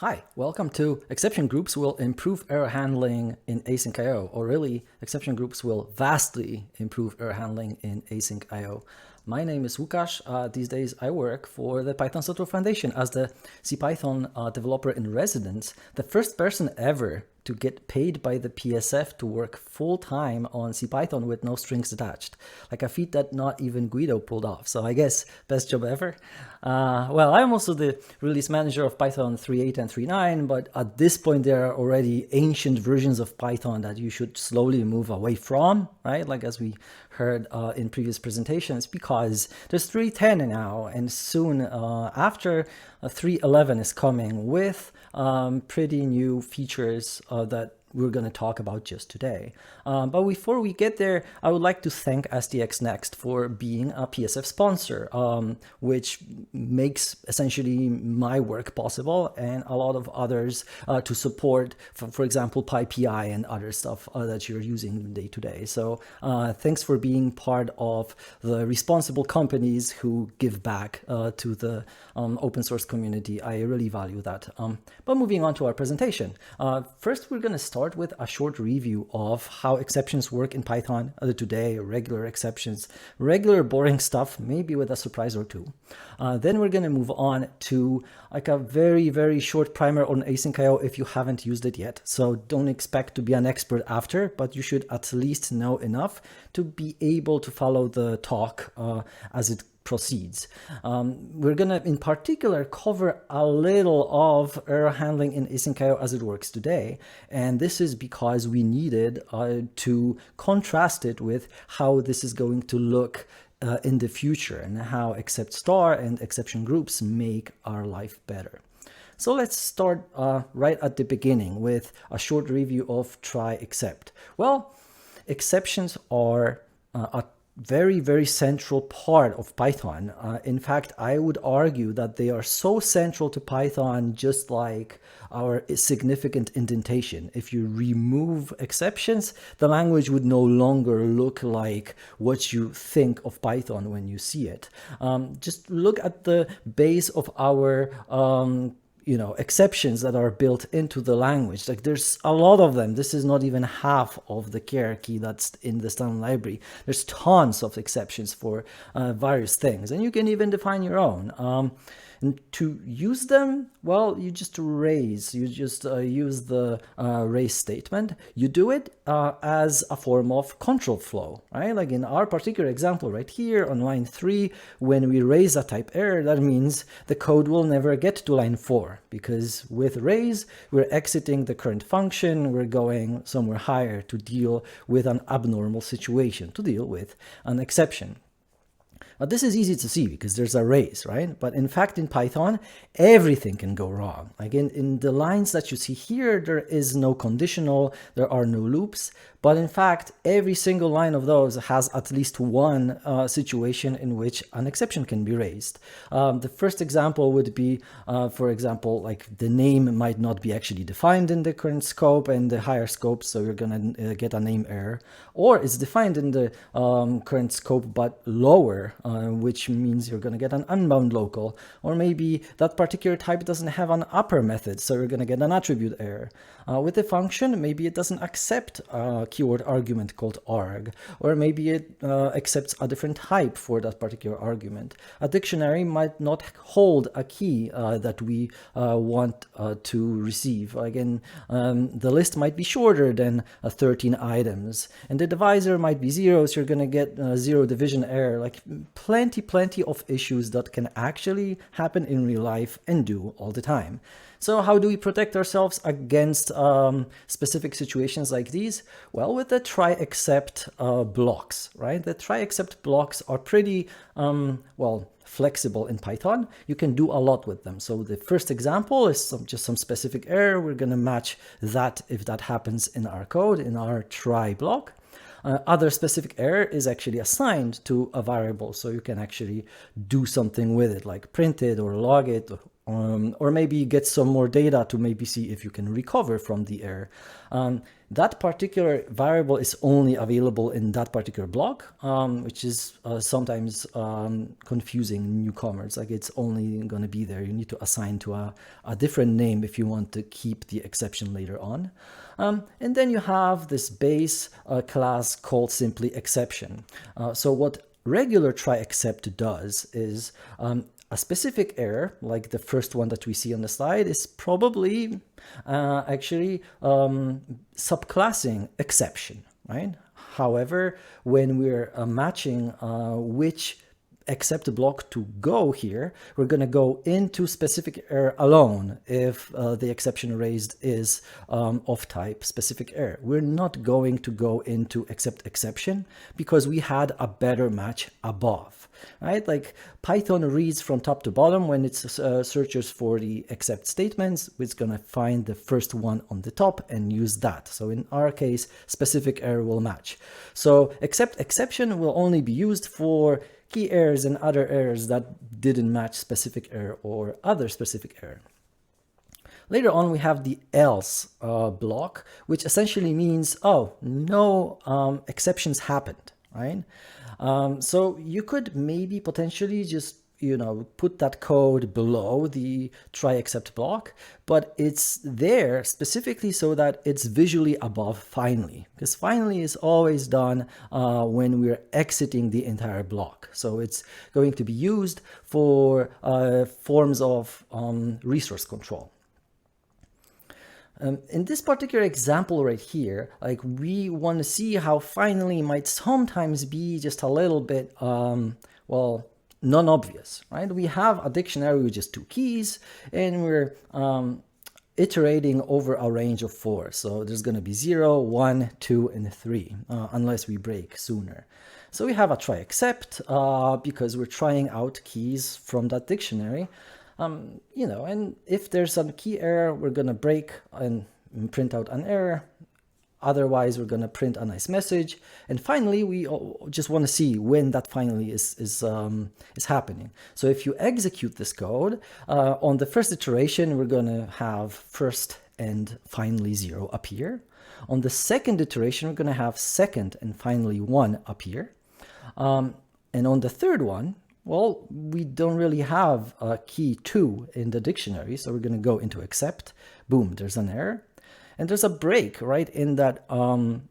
Hi, welcome to Exception Groups Will Improve Error Handling in AsyncIO, or really, exception groups will vastly improve error handling in AsyncIO. My name is Łukasz. These days I work for the Python Software Foundation as the CPython developer in residence, the first person ever to get paid by the PSF to work full-time on CPython with no strings attached. Like a feat that not even Guido pulled off. So I guess best job ever. Well, I'm also the release manager of Python 3.8 and 3.9, but at this point there are already ancient versions of Python that you should slowly move away from, right? Like as we heard in previous presentations, because there's 3.10 now, and soon after 3.11 is coming with pretty new features that we're going to talk about just today. But before we get there, I would like to thank STX Next for being a PSF sponsor, which makes essentially my work possible and a lot of others to support, for example, PyPI and other stuff that you're using day to day. So thanks for being part of the responsible companies who give back to the open source community. I really value that. But moving on to our presentation. First, we're going to start with a short review of how exceptions work in Python today, regular exceptions, regular boring stuff, maybe with a surprise or two. Then we're going to move on to like a very, very short primer on AsyncIO if you haven't used it yet. So don't expect to be an expert after, but you should at least know enough to be able to follow the talk as it proceeds. We're going to, in particular, cover a little of error handling in AsyncIO as it works today. And this is because we needed to contrast it with how this is going to look in the future and how except star and exception groups make our life better. So let's start right at the beginning with a short review of try except. Well, exceptions are a very, very central part of Python. In fact, I would argue that they are so central to Python, just like our significant indentation. If you remove exceptions, the language would no longer look like what you think of Python when you see it. Just look at the base of our exceptions that are built into the language. Like there's a lot of them. This is not even half of the hierarchy that's in the standard library. There's tons of exceptions for various things, and you can even define your own. And to use them, well, you just raise. You just use the raise statement. You do it as a form of control flow, right? Like in our particular example right here on line 3, when we raise a type error, that means the code will never get to line 4, because with raise, we're exiting the current function. We're going somewhere higher to deal with an abnormal situation, to deal with an exception. But this is easy to see because there's a raise, right? But in fact, in Python, everything can go wrong. Like in the lines that you see here, there is no conditional, there are no loops. But in fact, every single line of those has at least one situation in which an exception can be raised. The first example would be, for example, like the name might not be actually defined in the current scope and the higher scope, so you're going to get a name error. Or it's defined in the current scope but lower, which means you're going to get an unbound local. Or maybe that particular type doesn't have an upper method, so you're going to get an attribute error. With the function, maybe it doesn't accept keyword argument called arg, or maybe it accepts a different type for that particular argument. A dictionary might not hold a key that we want to receive. Again, the list might be shorter than 13 items, and the divisor might be 0, so you're going to get 0 division error. Like plenty of issues that can actually happen in real life and do all the time. So how do we protect ourselves against specific situations like these? Well, with the try except blocks, right? The try except blocks are pretty, flexible in Python. You can do a lot with them. So the first example is just some specific error. We're going to match that if that happens in our code, in our try block. Other specific error is actually assigned to a variable, so you can actually do something with it, like print it or log it or maybe get some more data to maybe see if you can recover from the error. That particular variable is only available in that particular block, which is sometimes confusing newcomers. Like it's only going to be there. You need to assign to a different name if you want to keep the exception later on. And then you have this base class called simply exception. So what regular try except does is a specific error, like the first one that we see on the slide, is probably actually subclassing exception, right? However, when we're matching which except block to go here, we're going to go into specific error alone if the exception raised is of type specific error. We're not going to go into except exception because we had a better match above, right? Like Python reads from top to bottom. When it searches for the except statements, it's going to find the first one on the top and use that. So in our case, specific error will match. So except exception will only be used for key errors and other errors that didn't match specific error or other specific error. Later on, we have the else block, which essentially means, oh, no exceptions happened, right? So you could maybe potentially just, put that code below the try except block, but it's there specifically so that it's visually above finally, because finally is always done when we're exiting the entire block. So it's going to be used for forms of resource control. In this particular example right here, like we want to see how finally might sometimes be just a little bit, non-obvious, right? We have a dictionary with just two keys and we're iterating over a range of 4. So there's going to be 0, 1, 2, and 3, unless we break sooner. So we have a try except because we're trying out keys from that dictionary. And if there's a key error, we're going to break and print out an error. Otherwise, we're going to print a nice message. And finally, we just want to see when that finally is happening. So if you execute this code, on the first iteration, we're going to have first and finally 0 appear. On the second iteration, we're going to have second and finally 1 appear. And on the third one, well, we don't really have a key 2 in the dictionary. So we're going to go into except. Boom, there's an error. And there's a break right in that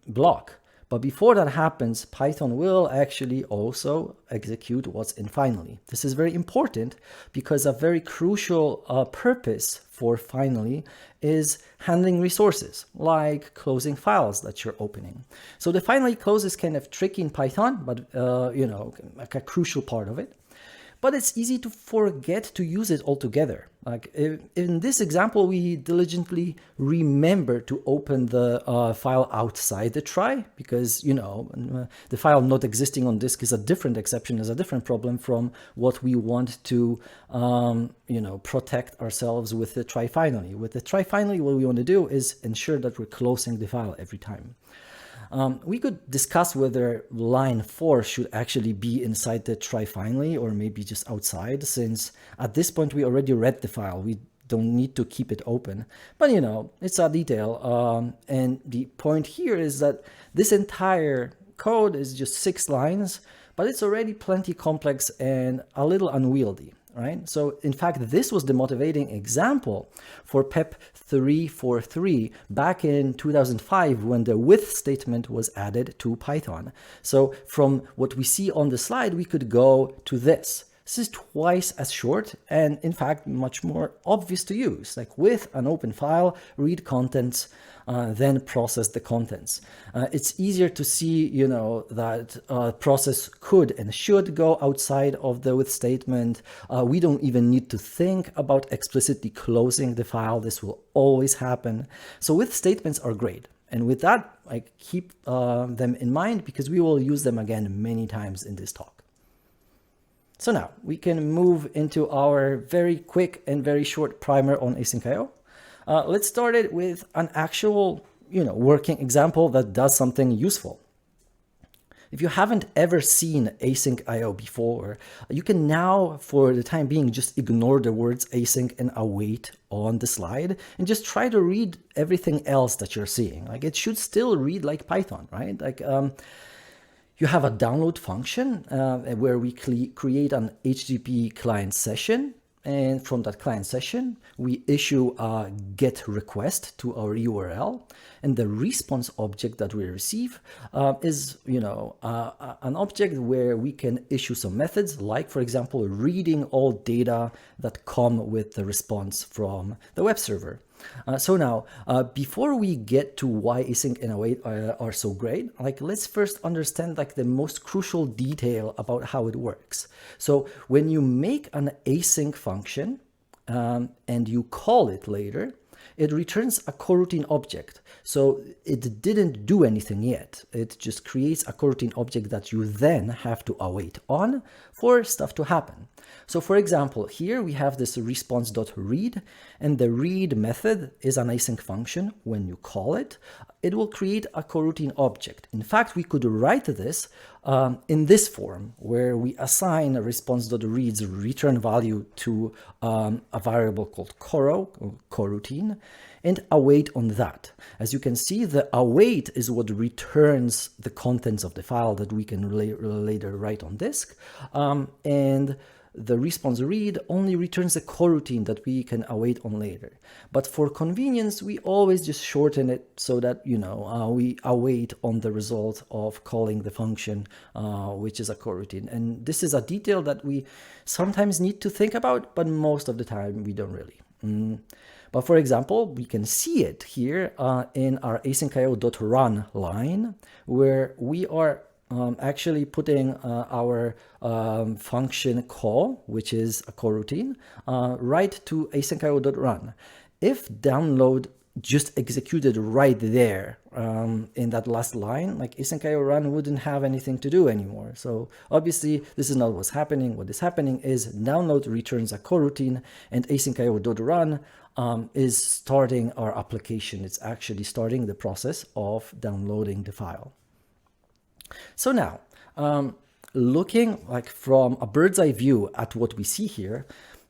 block. But before that happens, Python will actually also execute what's in finally. This is very important because a very crucial purpose for finally is handling resources, like closing files that you're opening. So the finally close is kind of tricky in Python, but like a crucial part of it. But it's easy to forget to use it altogether. Like in this example, we diligently remember to open the file outside the try because, the file not existing on disk is a different exception, is a different problem from what we want to, protect ourselves with the try finally. With the try finally, what we want to do is ensure that we're closing the file every time. We could discuss whether line 4 should actually be inside the try finally or maybe just outside, since at this point we already read the file. We don't need to keep it open. But it's a detail. And the point here is that this entire code is just 6 lines, but it's already plenty complex and a little unwieldy. Right? So in fact, this was the motivating example for PEP 343 back in 2005 when the with statement was added to Python. So from what we see on the slide, we could go to this. This is twice as short and in fact much more obvious to use, like with an open file, read contents, then process the contents. It's easier to see, that process could and should go outside of the with statement. We don't even need to think about explicitly closing the file. This will always happen. So with statements are great. And with that, I keep them in mind because we will use them again many times in this talk. So now we can move into our very quick and very short primer on AsyncIO. Let's start it with an actual, working example that does something useful. If you haven't ever seen AsyncIO before, you can now, for the time being, just ignore the words async and await on the slide and just try to read everything else that you're seeing. Like, it should still read like Python, right? Like, you have a download function where we create an HTTP client session. And from that client session, we issue a GET request to our URL. And the response object that we receive is, an object where we can issue some methods, like, for example, reading all data that come with the response from the web server. So now, before we get to why async and await are so great, like, let's first understand like the most crucial detail about how it works. So when you make an async function and you call it later, it returns a coroutine object. So it didn't do anything yet. It just creates a coroutine object that you then have to await on for stuff to happen. So for example, here we have this response.read, and the read method is an async function. When you call it, it will create a coroutine object. In fact, we could write this in this form, where we assign a response.read's return value to a variable called coroutine, and await on that. As you can see, the await is what returns the contents of the file that we can later write on disk, and the response read only returns the coroutine that we can await on later. But for convenience, we always just shorten it so that, we await on the result of calling the function, which is a coroutine. And this is a detail that we sometimes need to think about, but most of the time we don't really. But for example, we can see it here in our asyncio.run line, where we are actually putting our function call, which is a coroutine, right to asyncio.run. If download just executed right there in that last line, like AsyncIO run wouldn't have anything to do anymore. So obviously this is not what's happening. What is happening is download returns a coroutine, and AsyncIO.run is starting our application. It's actually starting the process of downloading the file. So now, looking like from a bird's eye view at what we see here,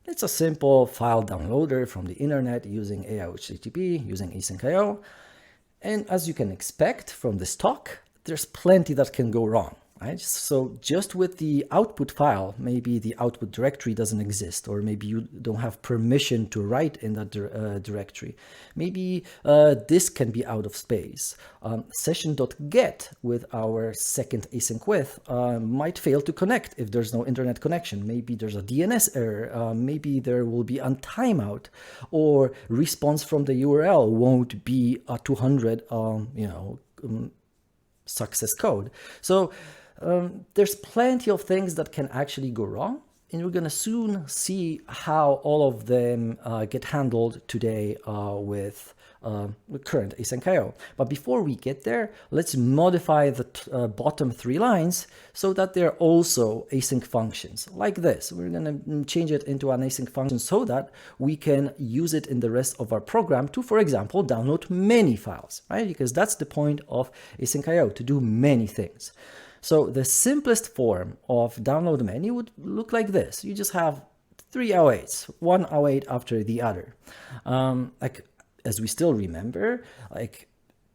it's a simple file downloader from the internet using AIO-HTTP, using AsyncIO. And as you can expect from this talk, there's plenty that can go wrong. Right? So just with the output file, maybe the output directory doesn't exist, or maybe you don't have permission to write in that directory. Maybe this can be out of space. Session.get with our second async with might fail to connect if there's no internet connection. Maybe there's a DNS error. Maybe there will be a timeout, or response from the URL won't be a 200 success code. So there's plenty of things that can actually go wrong, and we're going to soon see how all of them get handled today with current AsyncIO. But before we get there, let's modify the bottom 3 lines so that they're also async functions, like this. We're going to change it into an async function so that we can use it in the rest of our program to, for example, download many files, right? Because that's the point of AsyncIO, to do many things. So the simplest form of download many would look like this. You just have 3 awaits, one await after the other. As we still remember, like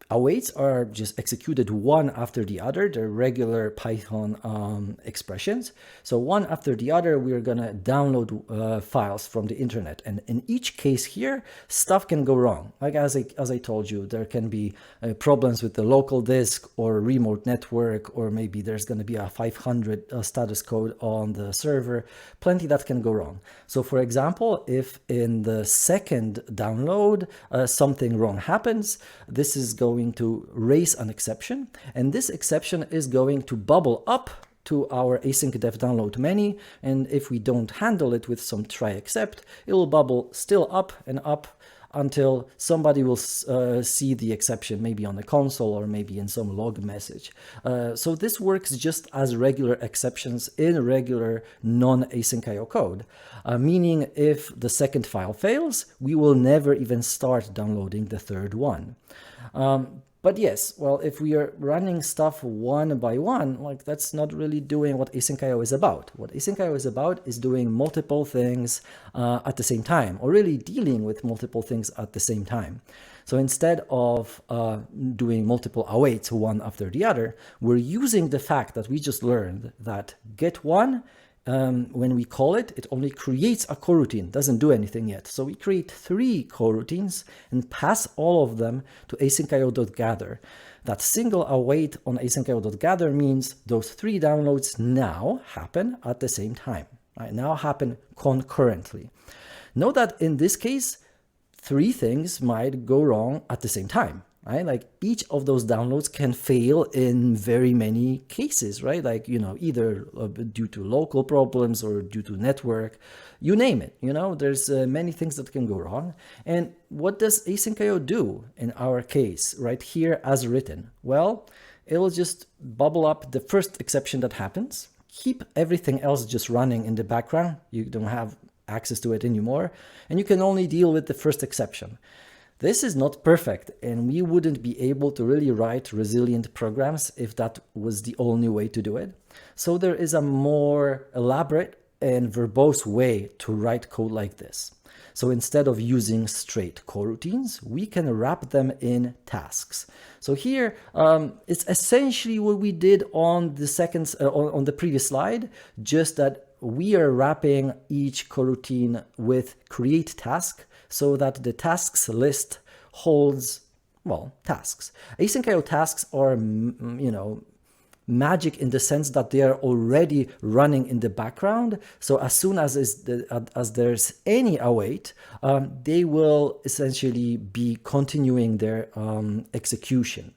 awaits are just executed one after the other. They're regular Python expressions. So one after the other, we're gonna download files from the internet. And in each case here, stuff can go wrong. Like as I told you, there can be problems with the local disk or remote network, or maybe there's gonna be a 500 status code on the server. Plenty that can go wrong. So for example, if in the second download something wrong happens, this is going to raise an exception, and this exception is going to bubble up to our async def download many, and if we don't handle it with some try except, it will bubble still up and up until somebody will see the exception, maybe on the console or maybe in some log message. So this works just as regular exceptions in regular non-AsyncIO code, meaning if the second file fails, we will never even start downloading the third one. But yes, well, if we are running stuff one by one, like that's not really doing what AsyncIO is about. What AsyncIO is about is doing multiple things at the same time, or really dealing with multiple things at the same time. So instead of doing multiple awaits one after the other, we're using the fact that we just learned that get one, when we call it, it only creates a coroutine, doesn't do anything yet. So we create 3 coroutines and pass all of them to AsyncIO.gather. That single await on AsyncIO.gather means those 3 downloads now happen at the same time, right? Now happen concurrently. Note that in this case, 3 things might go wrong at the same time. Right? Like each of those downloads can fail in very many cases, right? Like, either due to local problems or due to network, you name it, there's many things that can go wrong. And what does AsyncIO do in our case right here as written? Well, it'll just bubble up the first exception that happens, keep everything else just running in the background. You don't have access to it anymore, and you can only deal with the first exception. This is not perfect, and we wouldn't be able to really write resilient programs if that was the only way to do it. So there is a more elaborate and verbose way to write code like this. So instead of using straight coroutines, we can wrap them in tasks. So here, it's essentially what we did on the previous slide, just that we are wrapping each coroutine with create task, so that the tasks list holds, well, tasks. AsyncIO tasks are, magic in the sense that they are already running in the background. So as soon as there's any await, they will essentially be continuing their execution.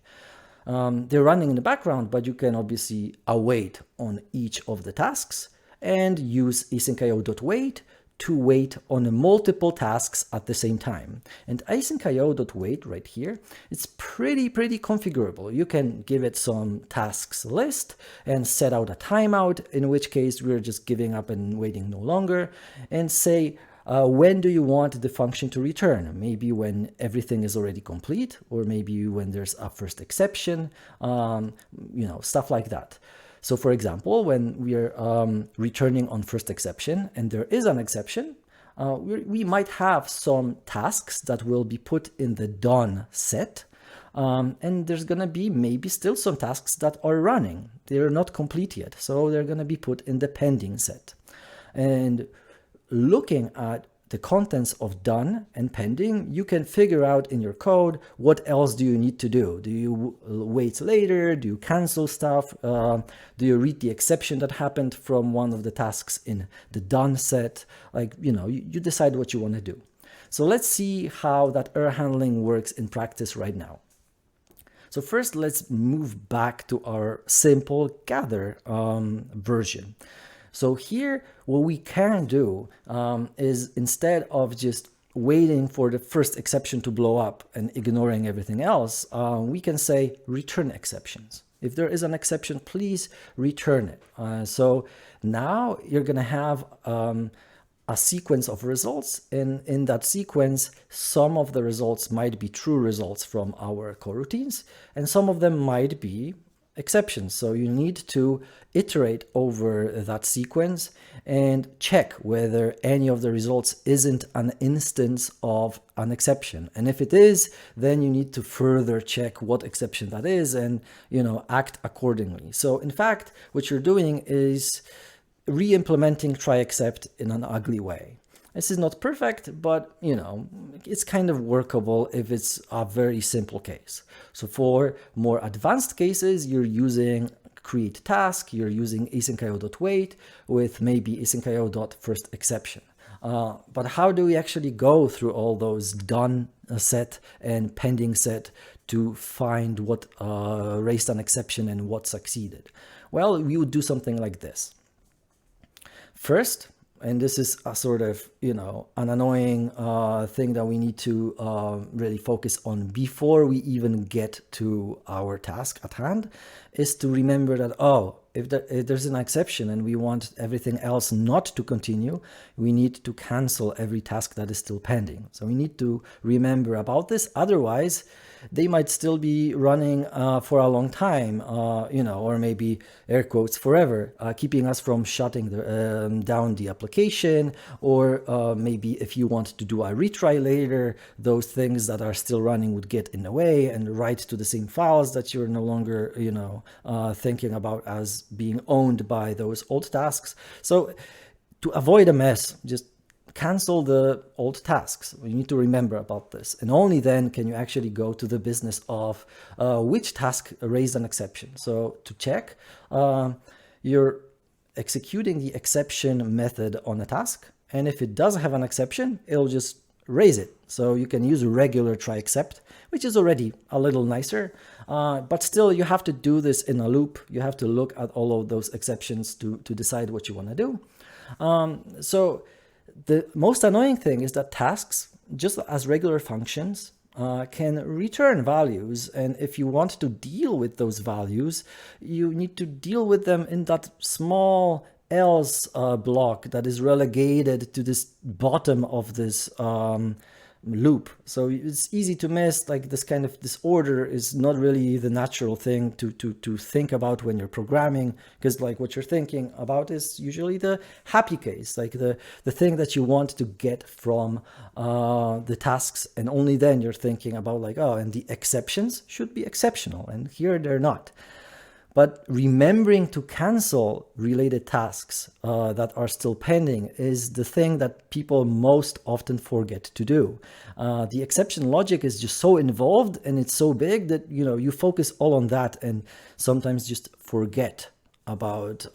They're running in the background, but you can obviously await on each of the tasks and use AsyncIO.wait to wait on multiple tasks at the same time. And AsyncIO.wait right here, it's pretty configurable. You can give it some tasks list and set out a timeout, in which case we're just giving up and waiting no longer, and say, when do you want the function to return? Maybe when everything is already complete, or maybe when there's a first exception, stuff like that. So for example, when we are returning on first exception and there is an exception, we might have some tasks that will be put in the done set. And there's going to be maybe still some tasks that are running. They're not complete yet. So they're going to be put in the pending set. And looking at the contents of done and pending, you can figure out in your code what else do you need to do. Do you wait later? Do you cancel stuff? Do you read the exception that happened from one of the tasks in the done set? Like, you decide what you want to do. So let's see how that error handling works in practice right now. So first, let's move back to our simple gather version. So here, what we can do is instead of just waiting for the first exception to blow up and ignoring everything else, we can say return exceptions. If there is an exception, please return it. So now you're going to have a sequence of results, and in that sequence, some of the results might be true results from our coroutines, and some of them might be exceptions. So you need to iterate over that sequence and check whether any of the results isn't an instance of an exception. And if it is, then you need to further check what exception that is and, act accordingly. So in fact, what you're doing is re-implementing try except in an ugly way. This is not perfect, but it's kind of workable if it's a very simple case. So for more advanced cases, you're using create task, you're using AsyncIO.wait with maybe AsyncIO.firstException. But how do we actually go through all those done set and pending set to find what raised an exception and what succeeded? Well, we would do something like this. First, and this is a sort of, an annoying thing that we need to really focus on before we even get to our task at hand, is to remember that, if there's an exception and we want everything else not to continue, we need to cancel every task that is still pending. So we need to remember about this. Otherwise, they might still be running for a long time, or maybe air quotes forever, keeping us from shutting down the application, or maybe if you want to do a retry later, those things that are still running would get in the way and write to the same files that you're no longer, thinking about as being owned by those old tasks. So to avoid a mess, just cancel the old tasks. You need to remember about this. And only then can you actually go to the business of which task raised an exception. So to check, you're executing the exception method on a task. And if it does have an exception, it'll just raise it. So you can use regular try except, which is already a little nicer. But still, you have to do this in a loop. You have to look at all of those exceptions to decide what you want to do. So the most annoying thing is that tasks, just as regular functions, can return values. And if you want to deal with those values, you need to deal with them in that small else block that is relegated to this bottom of this loop. So it's easy to miss. Like this kind of disorder is not really the natural thing to think about when you're programming, because like what you're thinking about is usually the happy case, like the thing that you want to get from the tasks, and only then you're thinking about like, oh, and the exceptions should be exceptional, and here they're not. But remembering to cancel related tasks that are still pending is the thing that people most often forget to do. The exception logic is just so involved and it's so big that you focus all on that and sometimes just forget about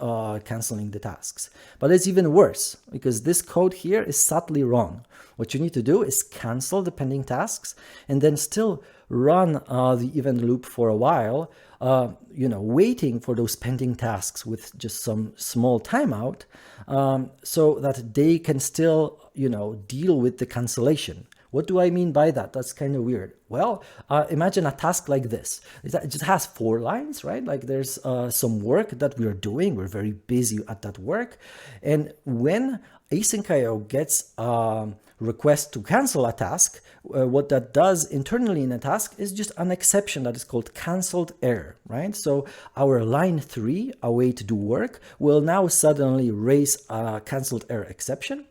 canceling the tasks. But it's even worse because this code here is subtly wrong. What you need to do is cancel the pending tasks and then still run the event loop for a while, waiting for those pending tasks with just some small timeout, so that they can still, deal with the cancellation. What do I mean by that? That's kind of weird. Well, imagine a task like this. It just has 4 lines, right? Like there's some work that we are doing. We're very busy at that work. And when AsyncIO gets request to cancel a task, what that does internally in a task is just an exception that is called canceled error, right? So our line 3, await do work, will now suddenly raise a canceled error exception,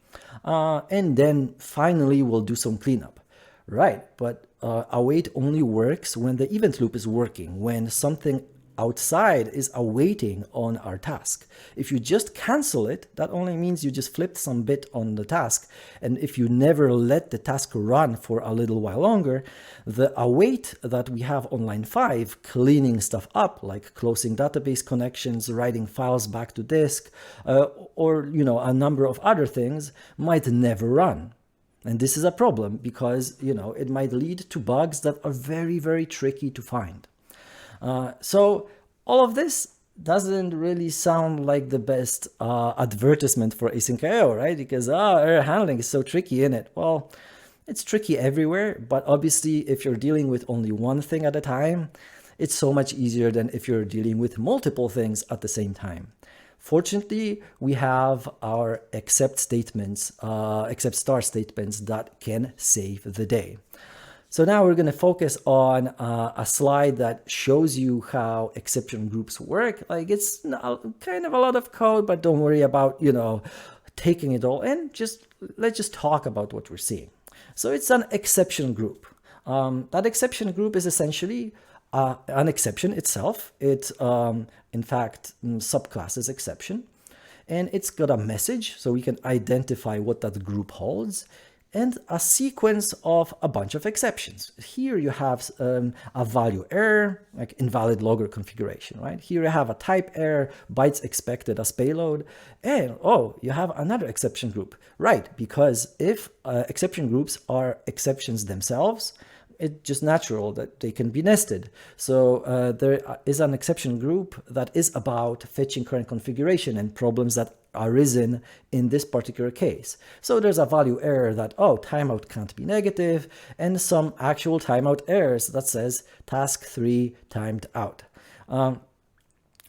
and then finally we'll do some cleanup, right? But await only works when the event loop is working, when something outside is awaiting on our task. If you just cancel it, that only means you just flipped some bit on the task. And if you never let the task run for a little while longer, the await that we have on line 5, cleaning stuff up, like closing database connections, writing files back to disk, or a number of other things, might never run. And this is a problem because, it might lead to bugs that are very, very tricky to find. So all of this doesn't really sound like the best advertisement for AsyncIO, right? Because error handling is so tricky in it. Well, it's tricky everywhere, but obviously if you're dealing with only one thing at a time, it's so much easier than if you're dealing with multiple things at the same time. Fortunately, we have our except statements, except star statements that can save the day. So now we're going to focus on a slide that shows you how exception groups work. Like it's kind of a lot of code, but don't worry about, taking it all in. Let's just talk about what we're seeing. So it's an exception group. That exception group is essentially an exception itself. It's, in fact, subclasses exception. And it's got a message, so we can identify what that group holds, and a sequence of a bunch of exceptions. Here you have a value error, like invalid logger configuration, right? Here you have a type error, bytes expected as payload, and you have another exception group, right? Because if exception groups are exceptions themselves, it's just natural that they can be nested. So there is an exception group that is about fetching current configuration and problems that arisen in this particular case. So there's a value error that, timeout can't be negative, and some actual timeout errors that says task 3 timed out.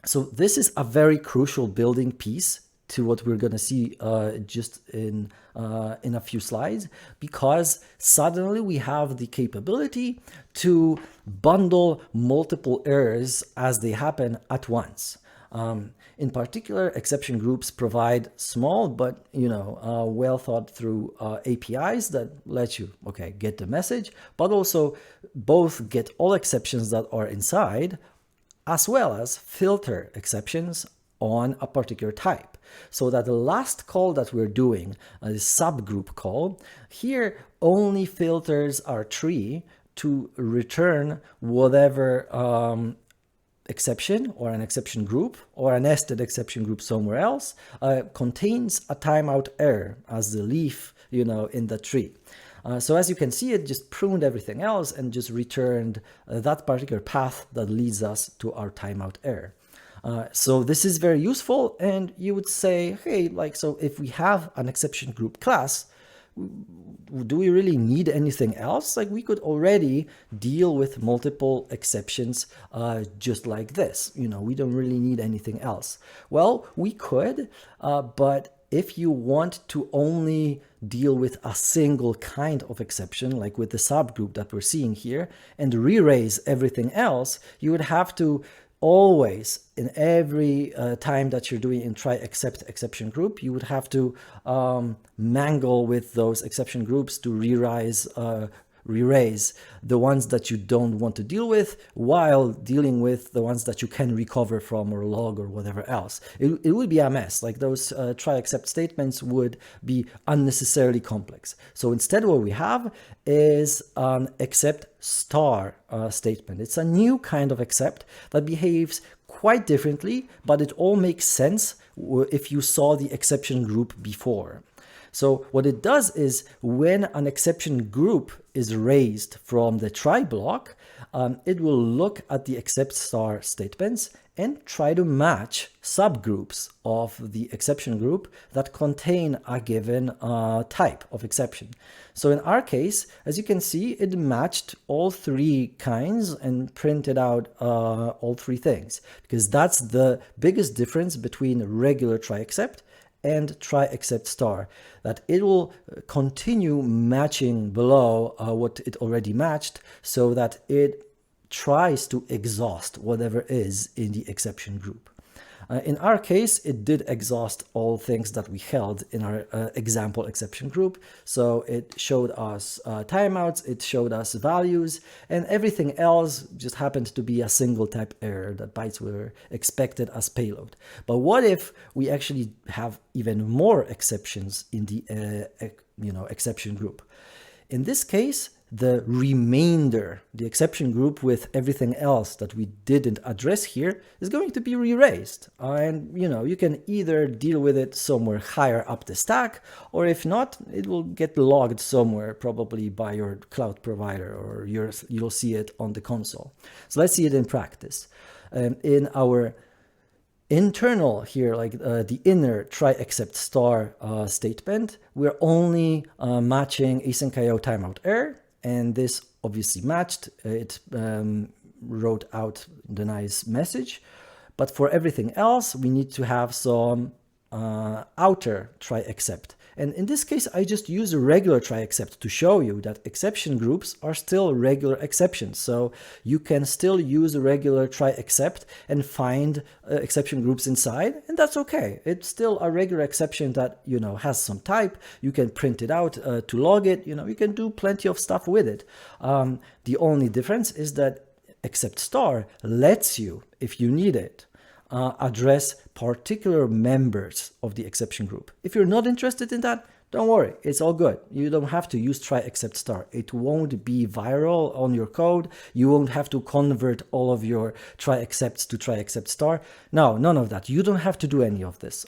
So this is a very crucial building piece to what we're going to see just in a few slides, because suddenly we have the capability to bundle multiple errors as they happen at once. In particular, exception groups provide small but well thought through APIs that let you get the message, but also both get all exceptions that are inside, as well as filter exceptions on a particular type. So that the last call that we're doing, the subgroup call, here only filters our tree to return whatever exception or an exception group or a nested exception group somewhere else contains a timeout error as the leaf, in the tree. So as you can see, it just pruned everything else and just returned that particular path that leads us to our timeout error. So this is very useful, and you would say, hey, so if we have an exception group class, do we really need anything else? We could already deal with multiple exceptions just like this. We don't really need anything else. Well, we could, but if you want to only deal with a single kind of exception, like with the subgroup that we're seeing here, and re-raise everything else, you would have to always, in every time that you're doing in try except exception group, you would have to mangle with those exception groups to re-raise the ones that you don't want to deal with, while dealing with the ones that you can recover from or log or whatever else. It would be a mess. Those try except statements would be unnecessarily complex. So instead what we have is an except star statement. It's a new kind of except that behaves quite differently, but it all makes sense if you saw the exception group before. So what it does is, when an exception group is raised from the try block, it will look at the except star statements and try to match subgroups of the exception group that contain a given type of exception. So in our case, as you can see, it matched all three kinds and printed out all three things, because that's the biggest difference between regular try except and try except star, that it will continue matching below what it already matched, so that it tries to exhaust whatever is in the exception group. In our case, it did exhaust all things that we held in our example exception group. So it showed us timeouts, it showed us values, and everything else just happened to be a single type error that bytes were expected as payload. But what if we actually have even more exceptions in the exception group? In this case, the remainder, the exception group with everything else that we didn't address here, is going to be re-raised. And you can either deal with it somewhere higher up the stack, or if not, it will get logged somewhere, probably by your cloud provider, or you'll see it on the console. So let's see it in practice. In our internal here, the inner try except star statement, we're only matching AsyncIO timeout error, and this obviously matched. It wrote out the nice message, but for everything else we need to have some outer try except. And in this case, I just use a regular try except to show you that exception groups are still regular exceptions. So you can still use a regular try except and find exception groups inside, and that's okay. It's still a regular exception that, has some type. You can print it out to log it. You can do plenty of stuff with it. The only difference is that except star lets you, if you need it, address particular members of the exception group. If you're not interested in that, don't worry, it's all good. You don't have to use try except star. It won't be viral on your code. You won't have to convert all of your try excepts to try except star. No, none of that. You don't have to do any of this.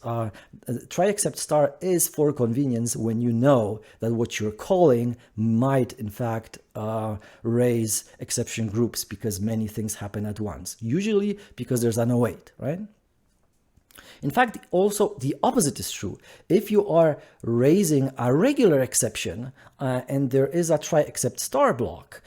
Try except star is for convenience when you know that what you're calling might in fact raise exception groups, because many things happen at once. Usually because there's an await, right? In fact, also the opposite is true. If you are raising a regular exception and there is a try except star block,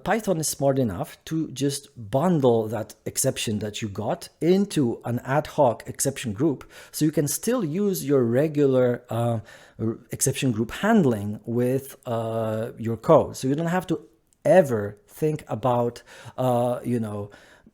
Python is smart enough to just bundle that exception that you got into an ad hoc exception group, so you can still use your regular exception group handling with your code. So you don't have to ever think about,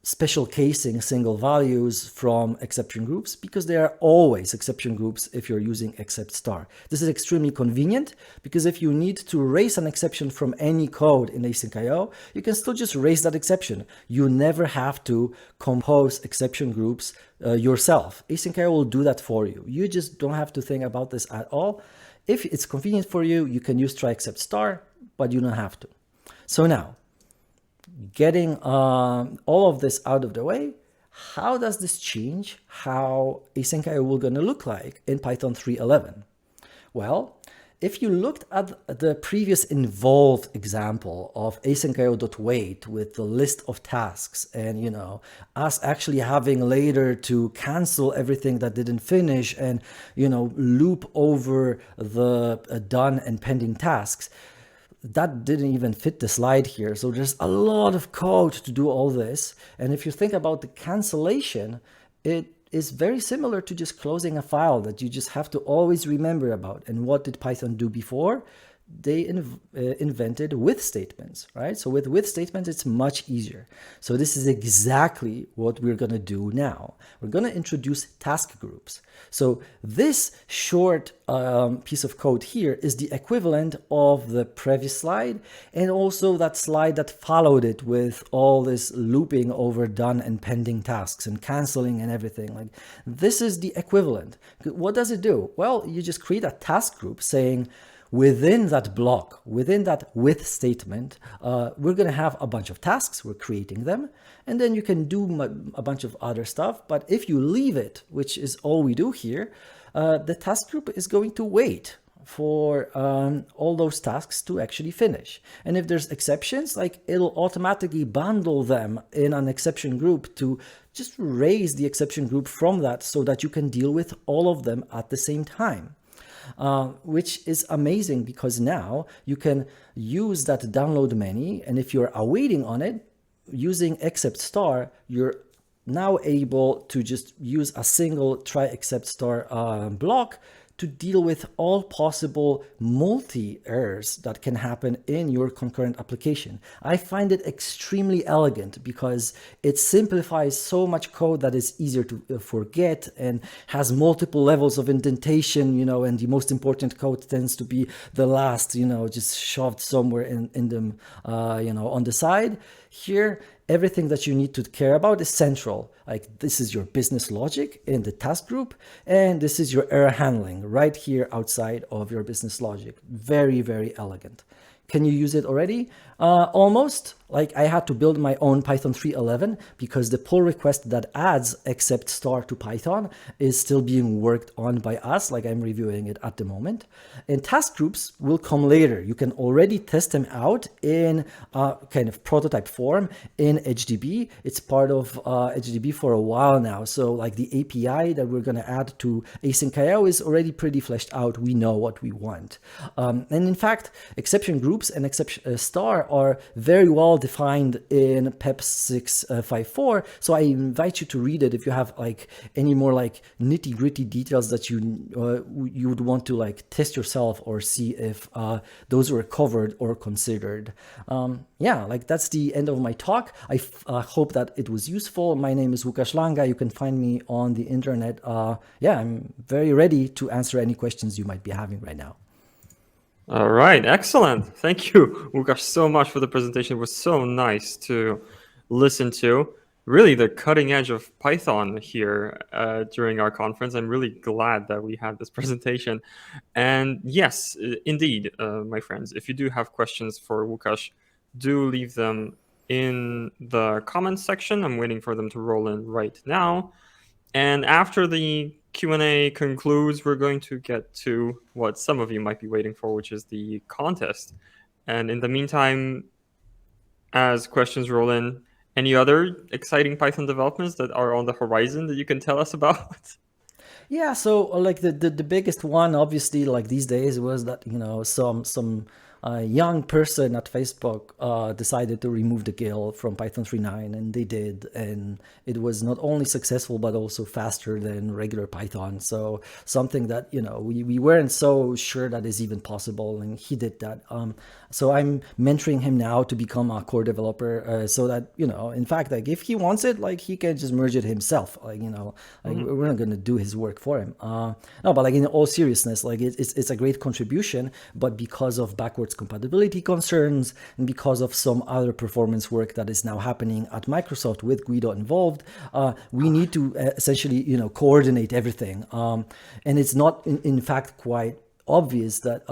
special casing single values from exception groups, because there are always exception groups if you're using except star. This is extremely convenient, because if you need to raise an exception from any code in AsyncIO, you can still just raise that exception. You never have to compose exception groups yourself. AsyncIO will do that for you. You just don't have to think about this at all. If it's convenient for you, you can use try except star, but you don't have to. So now, getting all of this out of the way, how does this change how AsyncIO will going to look like in Python 3.11? Well, if you looked at the previous involved example of AsyncIO.wait with the list of tasks, and us actually having later to cancel everything that didn't finish and loop over the done and pending tasks, that didn't even fit the slide here. So there's a lot of code to do all this. And if you think about the cancellation, it is very similar to just closing a file that you just have to always remember about. And what did Python do before? They invented with statements, right? So with statements, it's much easier. So this is exactly what we're going to do now. We're going to introduce task groups. So this short piece of code here is the equivalent of the previous slide, and also that slide that followed it with all this looping over done and pending tasks and canceling and everything. Like, this is the equivalent. What does it do? Well, you just create a task group saying, within that block, within that with statement, we're going to have a bunch of tasks. We're creating them. And then you can do a bunch of other stuff. But if you leave it, which is all we do here, the task group is going to wait for all those tasks to actually finish. And if there's exceptions, like, it'll automatically bundle them in an exception group to just raise the exception group from that, so that you can deal with all of them at the same time. Which is amazing, because now you can use that download many, and if you're awaiting on it, using except star, you're now able to just use a single try except star block to deal with all possible multi-errors that can happen in your concurrent application. I find it extremely elegant, because it simplifies so much code that is easier to forget and has multiple levels of indentation, and the most important code tends to be the last, just shoved somewhere in them, on the side. Here, everything that you need to care about is central. Like, this is your business logic in the task group, and this is your error handling right here outside of your business logic. Very, very elegant. Can you use it already? Almost. Like, I had to build my own Python 3.11 because the pull request that adds except star to Python is still being worked on by us. Like, I'm reviewing it at the moment. And task groups will come later. You can already test them out in kind of prototype form in HDB. It's part of HDB for a while now. So like the API that we're going to add to AsyncIO is already pretty fleshed out. We know what we want. And in fact, exception groups and exception star are very well defined in PEP 654. So I invite you to read it if you have like any more like nitty gritty details that you would want to like test yourself or see if those were covered or considered. Yeah, like that's the end of my talk. I hope that it was useful. My name is Łukasz Langa. You can find me on the internet. Yeah, I'm very ready to answer any questions you might be having right now. All right, excellent. Thank you, Łukasz, so much for the presentation. It was so nice to listen to. Really the cutting edge of Python here during our conference. I'm really glad that we had this presentation. And yes, indeed, my friends, if you do have questions for Łukasz, do leave them in the comments section. I'm waiting for them to roll in right now. And after the Q&A concludes, we're going to get to what some of you might be waiting for, which is the contest. And in the meantime, as questions roll in, any other exciting Python developments that are on the horizon that you can tell us about? Yeah, so like the biggest one, obviously, like these days was that, some a young person at Facebook decided to remove the GIL from Python 3.9, and they did, and it was not only successful but also faster than regular Python. So something that we weren't so sure that is even possible, and he did that. So I'm mentoring him now to become a core developer, so that in fact, like if he wants it, like he can just merge it himself. Like we're not going to do his work for him. No, but like in all seriousness, like it's a great contribution, but because of backwards compatibility concerns and because of some other performance work that is now happening at Microsoft with Guido involved, we need to essentially coordinate everything. And it's not in fact quite obvious that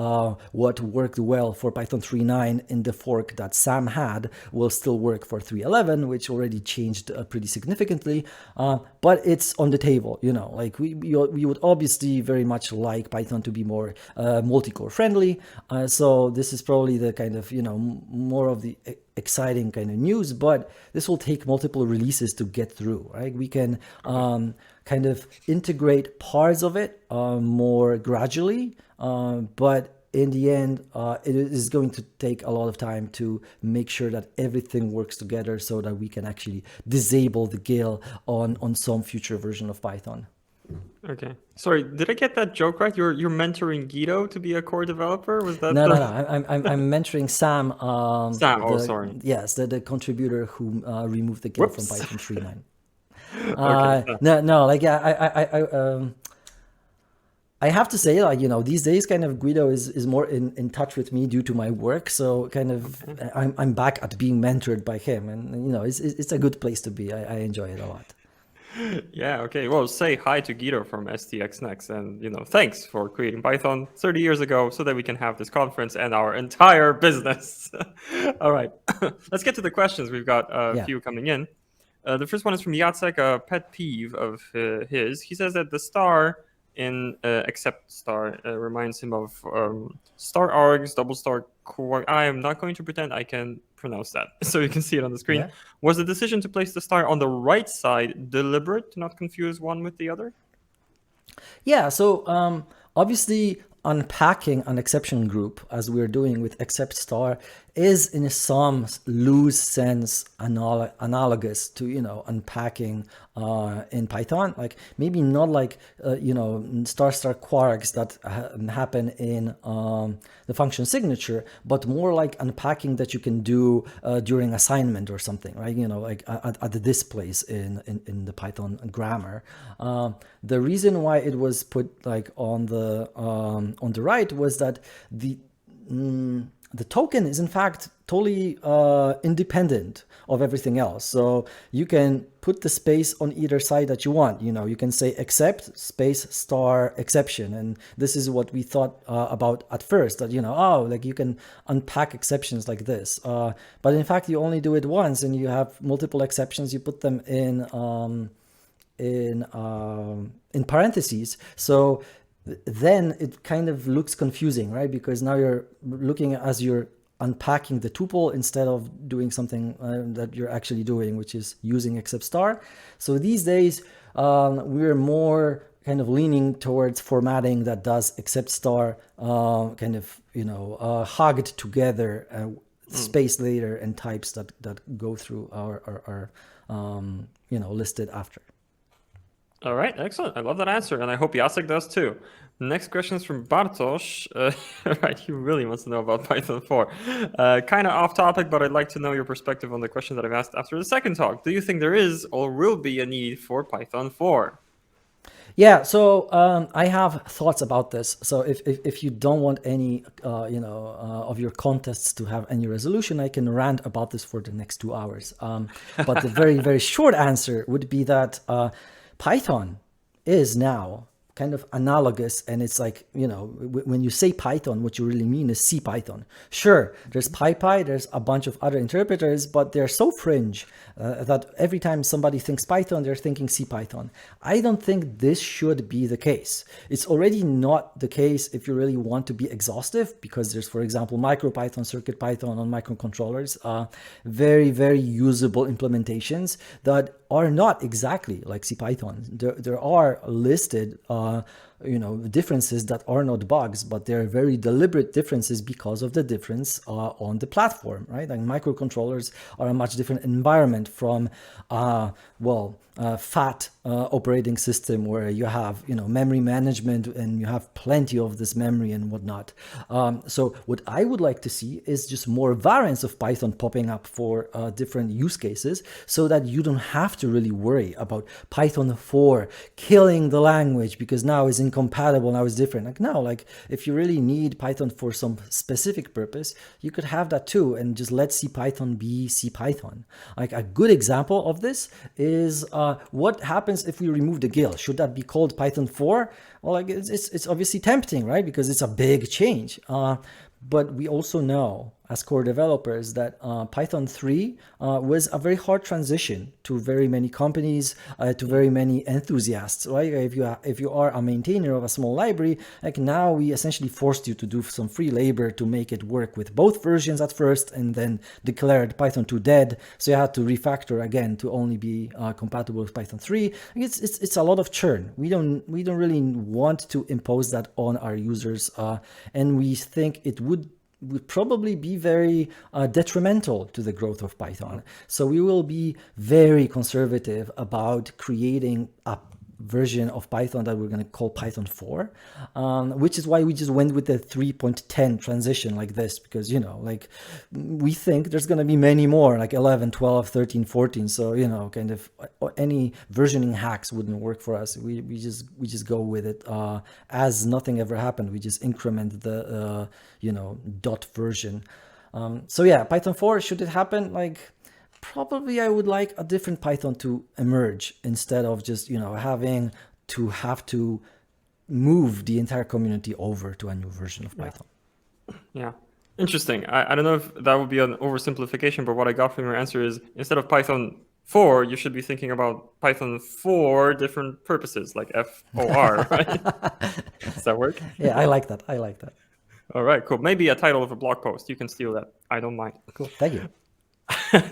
what worked well for Python 3.9 in the fork that Sam had will still work for 3.11, which already changed pretty significantly. But it's on the table, like we would obviously very much like Python to be more multi-core friendly. So this is probably the kind of, more of the exciting kind of news, but this will take multiple releases to get through, right? We can kind of integrate parts of it more gradually, but in the end, it is going to take a lot of time to make sure that everything works together so that we can actually disable the GIL on some future version of Python. Okay. Sorry, did I get that joke right? You're mentoring Guido to be a core developer? Was that No. I'm mentoring Sam. Sam, sorry. Yes, the contributor who removed the GIL from Whoops. Python 3.9. Okay. No, like I have to say, like, these days kind of Guido is more in touch with me due to my work. So kind of I'm back at being mentored by him, and it's a good place to be. I enjoy it a lot. Yeah, okay. Well, say hi to Guido from STX Next, and thanks for creating Python 30 years ago so that we can have this conference and our entire business. All right. Let's get to the questions. We've got a few coming in. The first one is from Jacek, a pet peeve of his. He says that the star in except star reminds him of star args, double star quark. I am not going to pretend I can pronounce that, so you can see it on the screen. Yeah. Was the decision to place the star on the right side deliberate to not confuse one with the other? Yeah, so obviously unpacking an exception group, as we're doing with except star, is in some loose sense analogous to unpacking in Python. Like maybe not like star quarks that happen in the function signature, but more like unpacking that you can do during assignment or something, right? Like at this place in the Python grammar. The reason why it was put like on the right was that the token is in fact totally independent of everything else. So you can put the space on either side that you want. You can say except space star exception. And this is what we thought about at first, that, like you can unpack exceptions like this. But in fact, you only do it once and you have multiple exceptions. You put them in parentheses. So then it kind of looks confusing, right? Because now you're looking as you're unpacking the tuple instead of doing something that you're actually doing, which is using except star. So these days, we're more kind of leaning towards formatting that does except star kind of, hugged together, spaced later, and types that go through our listed after. All right, excellent. I love that answer, and I hope Jacek does too. Next question is from Bartosz. Right, he really wants to know about Python 4. Kind of off topic, but I'd like to know your perspective on the question that I've asked after the second talk. Do you think there is or will be a need for Python 4? Yeah, so I have thoughts about this. So if you don't want any, of your contests to have any resolution, I can rant about this for the next 2 hours. But the very, very short answer would be that Python is now kind of analogous, and it's like, when you say Python, what you really mean is CPython. Sure, there's PyPy, there's a bunch of other interpreters, but they're so fringe that every time somebody thinks Python, they're thinking CPython. I don't think this should be the case. It's already not the case if you really want to be exhaustive, because there's, for example, MicroPython, CircuitPython on microcontrollers, very, very usable implementations that are not exactly like CPython. There are listed differences that are not bugs, but they're very deliberate differences because of the difference on the platform, right? Like microcontrollers are a much different environment from, fat operating system where you have, memory management and you have plenty of this memory and whatnot. So what I would like to see is just more variants of Python popping up for different use cases, so that you don't have to really worry about Python 4 killing the language because now it's incompatible, now it's different. Like, no, like if you really need Python for some specific purpose, you could have that too, and just let CPython be CPython. Like a good example of this is what happens if we remove the GIL? Should that be called Python 4? Well, like it's obviously tempting, right? Because it's a big change. But we also know as core developers that Python 3 was a very hard transition to very many companies, to very many enthusiasts, right? If you are a maintainer of a small library, like now we essentially forced you to do some free labor to make it work with both versions at first, and then declared Python 2 dead. So you had to refactor again to only be compatible with Python 3. It's a lot of churn. We don't really want to impose that on our users, and we think it would probably be very detrimental to the growth of Python. So we will be very conservative about creating a version of Python that we're going to call Python 4, which is why we just went with the 3.10 transition like this, because, like we think there's going to be many more, like 11, 12, 13, 14. So, kind of any versioning hacks wouldn't work for us. We just go with it as nothing ever happened. We just increment the, dot version. So yeah, Python 4, should it happen? Like, probably I would like a different Python to emerge instead of just, having to move the entire community over to a new version of Python. Yeah. Interesting. I don't know if that would be an oversimplification, but what I got from your answer is instead of Python 4, you should be thinking about Python for different purposes, like FOR, right? Does that work? Yeah, I like that. All right, cool. Maybe a title of a blog post. You can steal that. I don't mind. Cool. Thank you.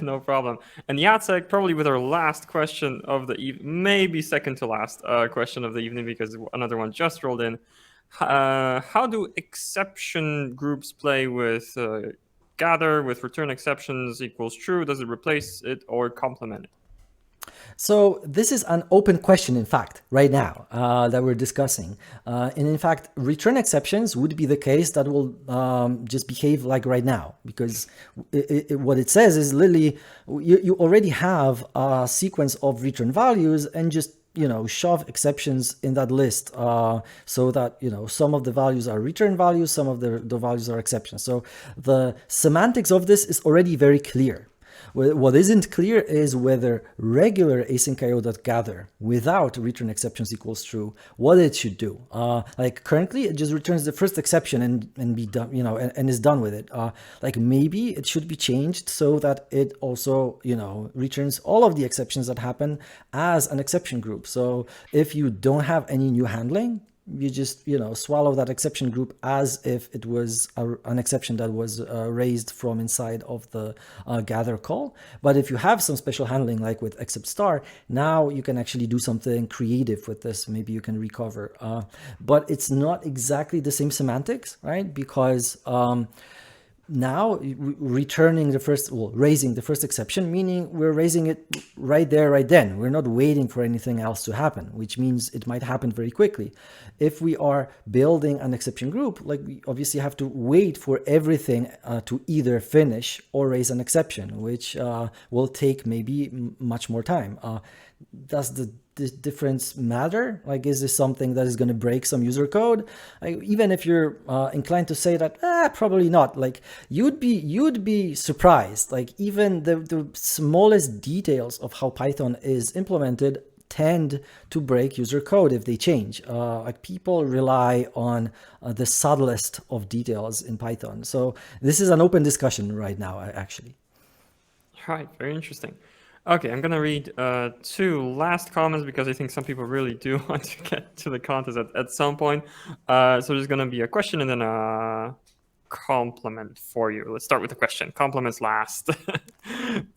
No problem. And Jacek, probably with our last question of the evening, maybe second to last question of the evening, because another one just rolled in. How do exception groups play with gather, with return exceptions equals true? Does it replace it or complement it? So this is an open question, in fact, right now that we're discussing. And in fact, return exceptions would be the case that will just behave like right now, because what it says is literally you already have a sequence of return values and just shove exceptions in that list so that, some of the values are return values, some of the values are exceptions. So the semantics of this is already very clear. What isn't clear is whether regular AsyncIO.gather without return exceptions equals true, what it should do. Like currently, it just returns the first exception and be done, and is done with it. Like maybe it should be changed so that it also, returns all of the exceptions that happen as an exception group. So if you don't have any new handling, you just swallow that exception group as if it was an exception that was raised from inside of the gather call. But if you have some special handling like with except star, now you can actually do something creative with this. Maybe you can recover, but it's not exactly the same semantics, right? Because now raising the first exception, meaning we're raising it right there, right then. We're not waiting for anything else to happen, which means it might happen very quickly. If we are building an exception group, like we obviously have to wait for everything to either finish or raise an exception, which will take maybe much more time. Does the difference matter? Like, is this something that is going to break some user code? Even if you're inclined to say that, probably not. Like, you'd be surprised. Like, even the smallest details of how Python is implemented tend to break user code if they change. Like, people rely on the subtlest of details in Python. So this is an open discussion right now, actually. Right, very interesting. Okay, I'm going to read two last comments because I think some people really do want to get to the contest at some point. So there's going to be a question and then a compliment for you. Let's start with the question. Compliments last.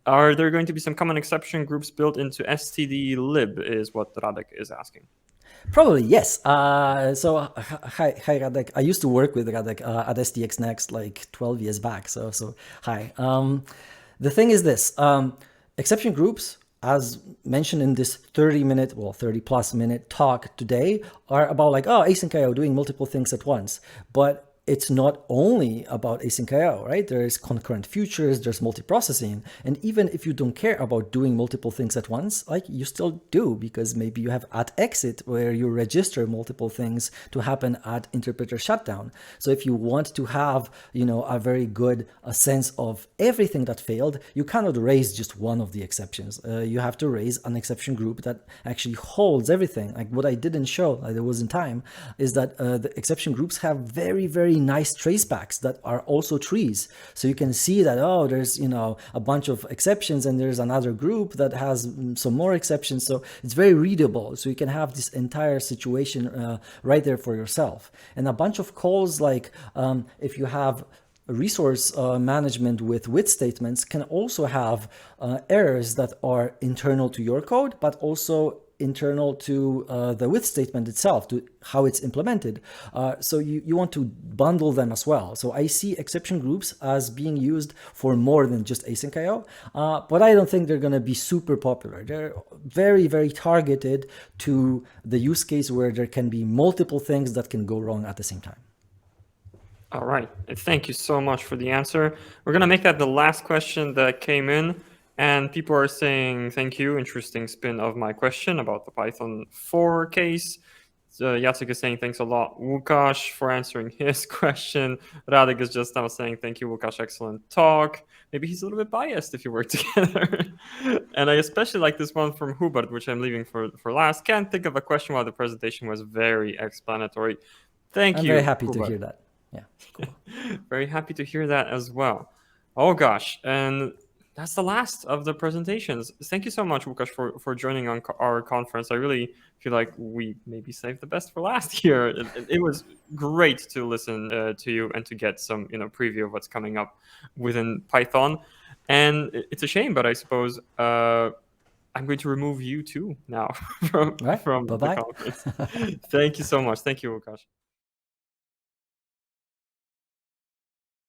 Are there going to be some common exception groups built into stdlib is what Radek is asking. Probably, yes. Hi, Radek. I used to work with Radek at STX Next like 12 years back. So hi. The thing is this, exception groups, as mentioned in this 30-minute, well, 30-plus-minute talk today, are about like, oh, AsyncIO doing multiple things at once. But it's not only about AsyncIO, right? There's concurrent futures, there's multiprocessing. And even if you don't care about doing multiple things at once, like you still do, because maybe you have at exit where you register multiple things to happen at interpreter shutdown. So if you want to have, a very good sense of everything that failed, you cannot raise just one of the exceptions. You have to raise an exception group that actually holds everything. Like what I didn't show, there wasn't time, is that the exception groups have very, very nice tracebacks that are also trees. So you can see that, oh, there's, a bunch of exceptions and there's another group that has some more exceptions. So it's very readable. So you can have this entire situation right there for yourself. And a bunch of calls like if you have resource management with statements can also have errors that are internal to your code, but also internal to the with statement itself, to how it's implemented. So you want to bundle them as well. So I see exception groups as being used for more than just AsyncIO, but I don't think they're going to be super popular. They're very, very targeted to the use case where there can be multiple things that can go wrong at the same time. All right. Thank you so much for the answer. We're going to make that the last question that came in. And people are saying, thank you, interesting spin of my question about the Python 4 case. Jacek is saying, thanks a lot, Łukasz, for answering his question. Radek is just now saying, thank you, Łukasz, excellent talk. Maybe he's a little bit biased if you work together. And I especially like this one from Hubert, which I'm leaving for last. Can't think of a question while the presentation was very explanatory. Thank you. I'm very happy to hear that. Yeah, cool. Very happy to hear that as well. Oh gosh, and that's the last of the presentations. Thank you so much, Łukasz, for joining on our conference. I really feel like we maybe saved the best for last here. It was great to listen to you and to get some preview of what's coming up within Python. And it's a shame, but I suppose I'm going to remove you too now from Right. the conference. Thank you so much. Thank you, Łukasz.